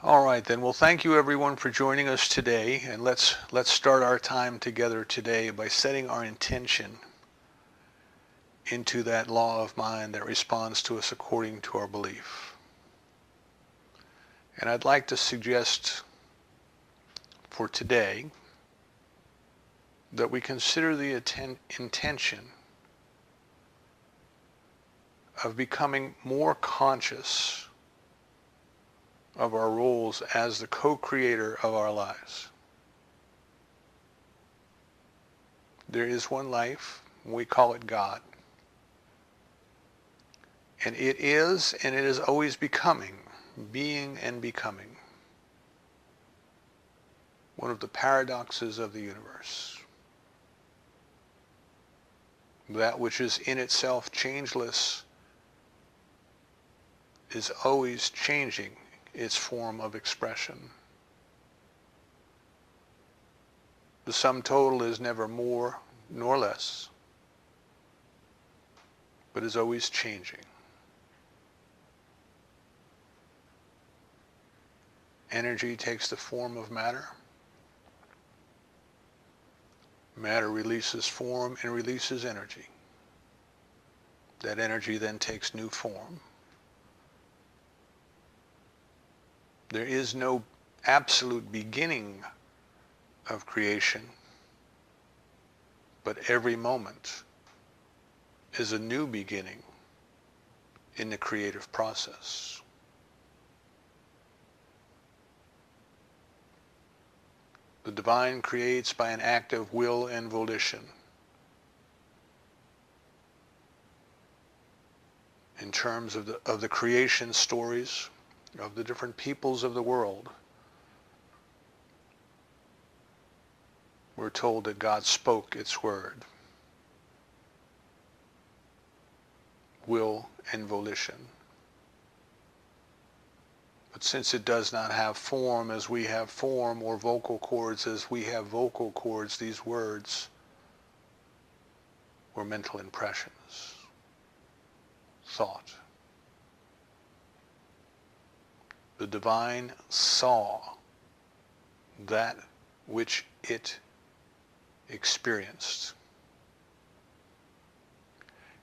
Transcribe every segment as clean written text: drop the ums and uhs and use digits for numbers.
All right, then. Well, thank you everyone for joining us today, and let's start our time together today by setting our intention into that law of mind that responds to us according to our belief. And I'd like to suggest for today that we consider the intention of becoming more conscious of our roles as the co-creator of our lives. There is one life, we call it God. And it is always becoming, being and becoming, one of the paradoxes of the universe. That which is in itself changeless is always changing its form of expression. The sum total is never more nor less, but is always changing. Energy takes the form of matter. Matter releases form and releases energy. That energy then takes new form. There is no absolute beginning of creation, but every moment is a new beginning in the creative process. The divine creates by an act of will and volition. In terms of the creation stories of the different peoples of the world, we're told that God spoke its word. Will and volition. But since it does not have form as we have form, or vocal cords as we have vocal cords, these words were mental impressions, thought. The divine saw that which it experienced,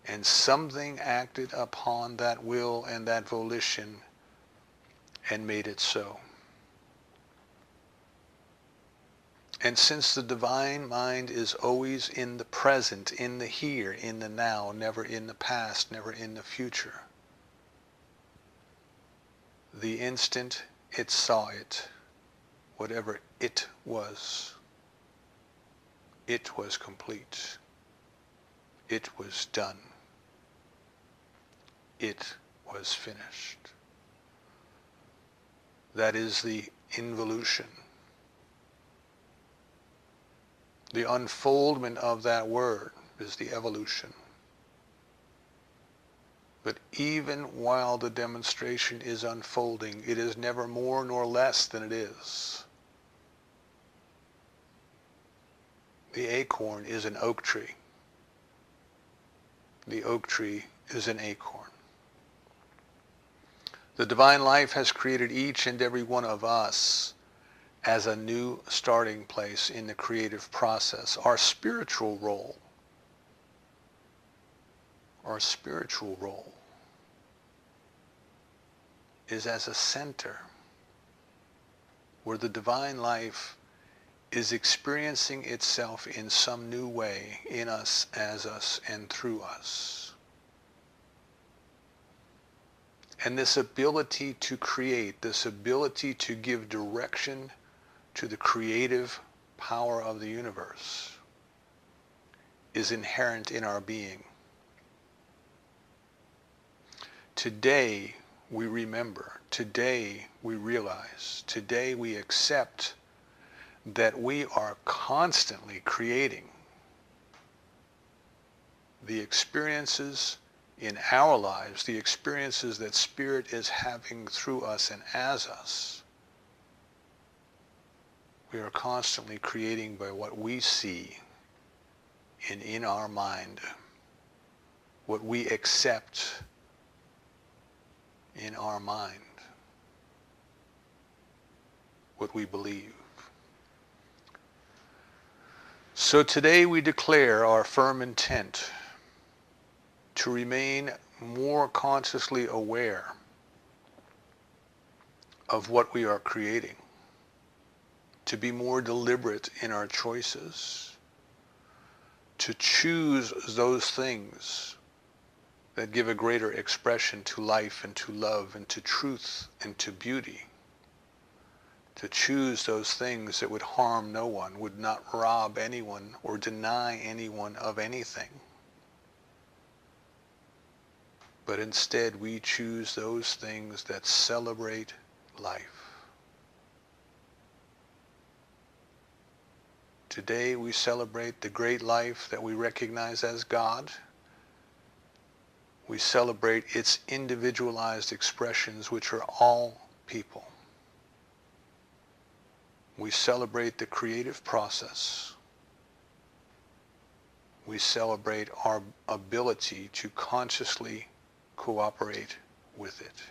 and something acted upon that will and that volition and made it so. And since the divine mind is always in the present, in the here, in the now, never in the past, never in the future, the instant it saw it, whatever it was complete. It was done. It was finished. That is the involution. The unfoldment of that word is the evolution. But even while the demonstration is unfolding, it is never more nor less than it is. The acorn is an oak tree. The oak tree is an acorn. The divine life has created each and every one of us as a new starting place in the creative process. Our spiritual role is as a center where the divine life is experiencing itself in some new way, in us, as us, and through us. And this ability to create, this ability to give direction to the creative power of the universe is inherent in our being. Today we remember, today we realize, today we accept that we are constantly creating the experiences in our lives, the experiences that Spirit is having through us and as us. We are constantly creating by what we see and in our mind, what we accept in our mind. what we believe. So today we declare our firm intent to remain more consciously aware of what we are creating, to be more deliberate in our choices, to choose those things that give a greater expression to life and to love and to truth and to beauty, to choose those things that would harm no one, would not rob anyone or deny anyone of anything. But instead we choose those things that celebrate life. Today we celebrate the great life that we recognize as God. We celebrate its individualized expressions, which are all people. We celebrate the creative process. We celebrate our ability to consciously cooperate with it.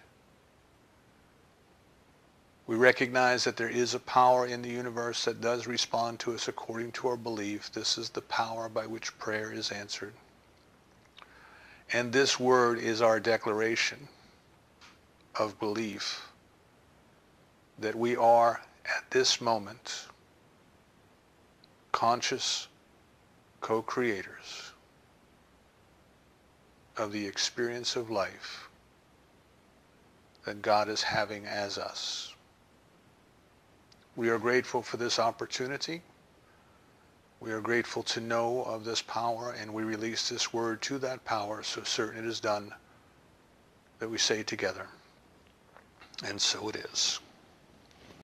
We recognize that there is a power in the universe that does respond to us according to our belief. This is the power by which prayer is answered. And this word is our declaration of belief that we are at this moment conscious co-creators of the experience of life that God is having as us. We are grateful for this opportunity. We are grateful to know of this power, and we release this word to that power, so certain it is done that we say together, and so it is.